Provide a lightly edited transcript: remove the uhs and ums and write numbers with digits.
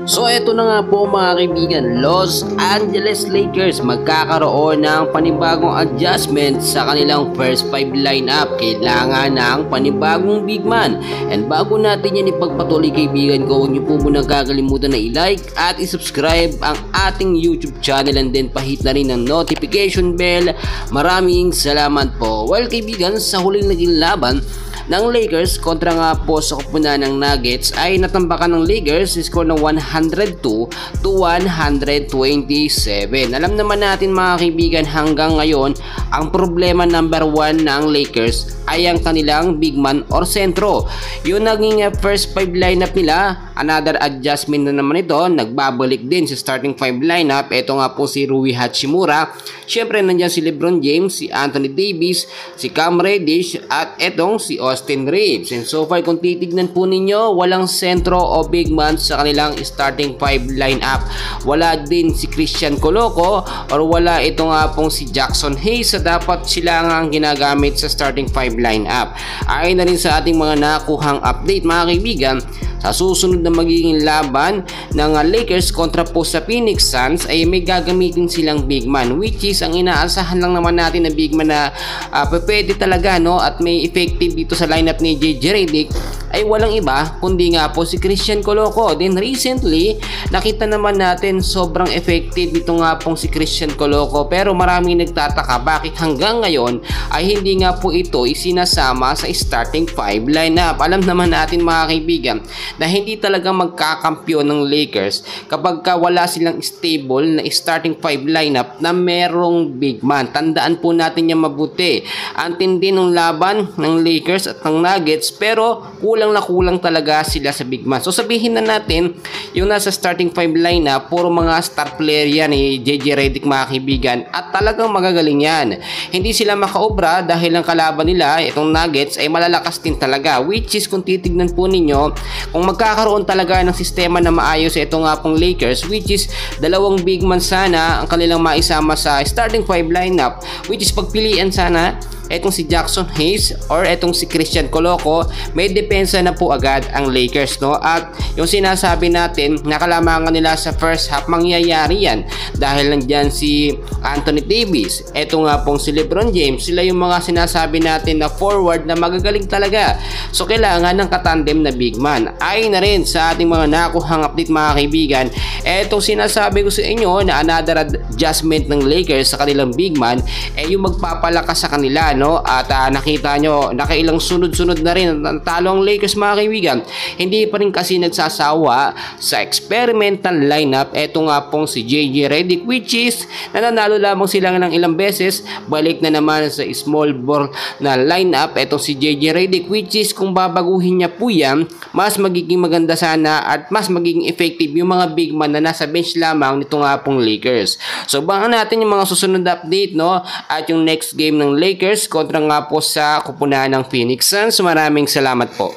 So eto na nga po mga kaibigan, Los Angeles Lakers magkakaroon ng panibagong adjustment sa kanilang first 5 lineup. Kailangan ng panibagong big man. And bago natin yan ipagpatuloy kaibigan ko, huwag niyo po munang kakalimutan na i-like at i-subscribe ang ating YouTube channel and then pahit na rin ng notification bell. Maraming salamat po. Well kaibigan, sa huling naging laban ng Lakers kontra nga po sa kupunan ng Nuggets ay natambakan ng Lakers score ng 102 to 127. Alam naman natin mga kaibigan, hanggang ngayon ang problema number 1 ng Lakers ay ang kanilang big man or sentro. Yung naging first 5 lineup nila, another adjustment na naman ito, nagbabalik din sa starting 5 lineup. Ito nga po si Rui Hachimura, syempre nandiyan si LeBron James, si Anthony Davis, si Cam Reddish at etong si Austin Reeves. And so far kung titignan po ninyo, walang sentro o big man sa kanilang starting 5 lineup. Wala din si Christian Coloco or wala ito nga pong si Jackson Hayes sa dapat sila nga ang ginagamit sa starting 5 lineup. Ayon na rin sa ating mga nakuhang update mga kaibigan, sa susunod na magiging laban ng Lakers kontra po sa Phoenix Suns ay may gagamitin silang big man, which is ang inaasahan lang naman natin na big man na pwede talaga no at may effective dito sa lineup ni JJ Redick ay walang iba kundi nga po si Christian Coloco. Then recently nakita naman natin sobrang effective dito nga pong si Christian Coloco, pero maraming nagtataka bakit hanggang ngayon ay hindi nga po ito isinasama sa starting 5 lineup. Alam naman natin mga kaibigan na hindi talaga magkakampyon ng Lakers kapag wala silang stable na starting 5 lineup na merong big man. Tandaan po natin yan mabuti. Ang tindi ng laban ng Lakers at ng Nuggets, pero kulang na kulang talaga sila sa big man. So sabihin na natin yung nasa starting 5 lineup puro mga star player yan ni JJ Redick mga kaibigan, at talagang magagaling yan. Hindi sila makaobra dahil ang kalaban nila itong Nuggets ay malalakas din talaga, which is kung titignan po ninyo, kung magkakaroon talaga ng sistema na maayos sa ito nga pong Lakers, which is dalawang big man sana ang kanilang maisama sa starting 5 lineup, which is pagpilian sana etong si Jackson Hayes or etong si Christian Coloco, may depensa na po agad ang Lakers no. At yung sinasabi natin nakalamangan nila sa first half, mangyayari yan dahil nandiyan si Anthony Davis, eto nga pong si LeBron James. Sila yung mga sinasabi natin na forward na magagaling talaga, so kailangan ng katandem na big man. Ay na rin sa ating mga nakuhang update mga kaibigan, etong sinasabi ko sa inyo na another adjustment ng Lakers sa kanilang big man ay yung magpapalakas sa kanila no. At nakita nyo, nakailang sunod-sunod na rin talo ang Lakers mga kaibigan. Hindi pa rin kasi nagsasawa sa experimental lineup. Eto nga pong si JJ Redick, which is nananalo lamang sila ng ilang beses, balik na naman sa small ball na lineup etong si JJ Redick, which is kung babaguhin niya po yan, mas magiging maganda sana at mas magiging effective yung mga big man na nasa bench lamang nito nga pong Lakers. So bangan natin yung mga susunod na update no, at yung next game ng Lakers kontra nga po sa kupunan ng Phoenix Suns. Maraming salamat po.